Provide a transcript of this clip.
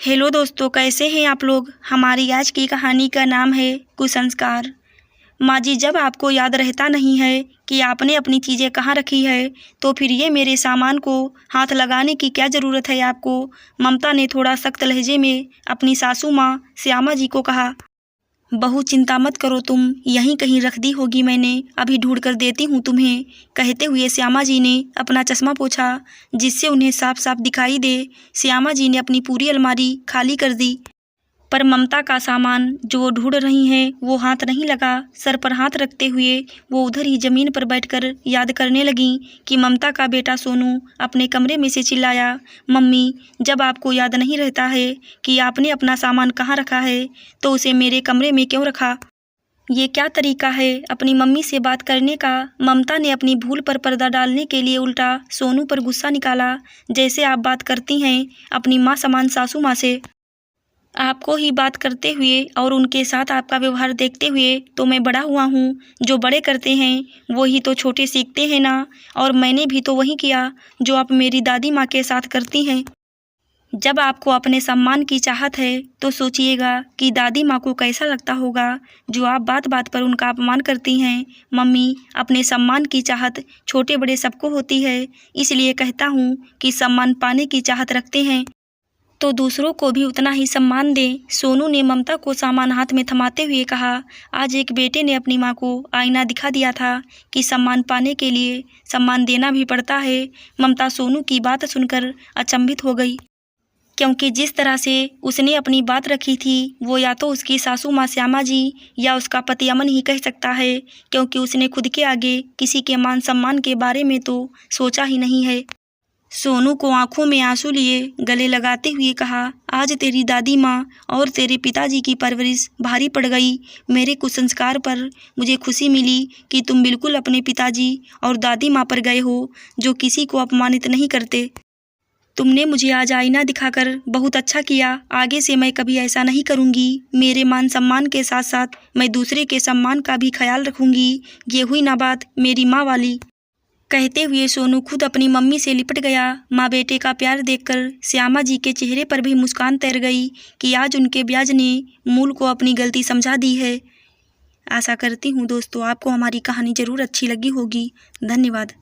Hello दोस्तों, कैसे हैं आप लोग। हमारी आज की कहानी का नाम है कुसंस्कार। माँ जी, जब आपको याद रहता नहीं है कि आपने अपनी चीज़ें कहाँ रखी है तो फिर ये मेरे सामान को हाथ लगाने की क्या ज़रूरत है आपको। ममता ने थोड़ा सख्त लहजे में अपनी सासू माँ श्यामा जी को कहा। बहू, चिंता मत करो, तुम यहीं कहीं रख दी होगी, मैंने अभी ढूंढ कर देती हूँ तुम्हें। कहते हुए श्यामा जी ने अपना चश्मा पोंछा जिससे उन्हें साफ साफ दिखाई दे। श्यामा जी ने अपनी पूरी अलमारी खाली कर दी, पर ममता का सामान जो वो ढूंढ रही हैं वो हाथ नहीं लगा। सर पर हाथ रखते हुए वो उधर ही ज़मीन पर बैठकर याद करने लगीं कि ममता का बेटा सोनू अपने कमरे में से चिल्लाया, मम्मी, जब आपको याद नहीं रहता है कि आपने अपना सामान कहाँ रखा है तो उसे मेरे कमरे में क्यों रखा। ये क्या तरीका है अपनी मम्मी से बात करने का। ममता ने अपनी भूल पर पर्दा डालने के लिए उल्टा सोनू पर गुस्सा निकाला। जैसे आप बात करती हैं अपनी माँ समान सासू माँ से। आपको ही बात करते हुए और उनके साथ आपका व्यवहार देखते हुए तो मैं बड़ा हुआ हूँ। जो बड़े करते हैं वो ही तो छोटे सीखते हैं ना। और मैंने भी तो वही किया जो आप मेरी दादी माँ के साथ करती हैं। जब आपको अपने सम्मान की चाहत है तो सोचिएगा कि दादी माँ को कैसा लगता होगा जो आप बात बात पर उनका अपमान करती हैं। मम्मी, अपने सम्मान की चाहत छोटे बड़े सबको होती है, इसलिए कहता हूँ कि सम्मान पाने की चाहत रखते हैं तो दूसरों को भी उतना ही सम्मान दें। सोनू ने ममता को सामान हाथ में थमाते हुए कहा। आज एक बेटे ने अपनी माँ को आईना दिखा दिया था कि सम्मान पाने के लिए सम्मान देना भी पड़ता है। ममता सोनू की बात सुनकर अचंभित हो गई, क्योंकि जिस तरह से उसने अपनी बात रखी थी वो या तो उसकी सासू माँ श्यामा जी या उसका पति अमन ही कह सकता है, क्योंकि उसने खुद के आगे किसी के मान सम्मान के बारे में तो सोचा ही नहीं है। सोनू को आंखों में आंसू लिए गले लगाते हुए कहा, आज तेरी दादी माँ और तेरे पिताजी की परवरिश भारी पड़ गई। मेरे कुसंस्कार पर मुझे खुशी मिली कि तुम बिल्कुल अपने पिताजी और दादी माँ पर गए हो जो किसी को अपमानित नहीं करते। तुमने मुझे आज आईना दिखाकर बहुत अच्छा किया। आगे से मैं कभी ऐसा नहीं करूँगी। मेरे मान सम्मान के साथ साथ मैं दूसरे के सम्मान का भी ख्याल रखूँगी। ये हुई ना बात मेरी माँ वाली। कहते हुए सोनू खुद अपनी मम्मी से लिपट गया। माँ बेटे का प्यार देखकर श्यामा जी के चेहरे पर भी मुस्कान तैर गई कि आज उनके ब्याज ने मूल को अपनी गलती समझा दी है। आशा करती हूँ दोस्तों आपको हमारी कहानी ज़रूर अच्छी लगी होगी। धन्यवाद।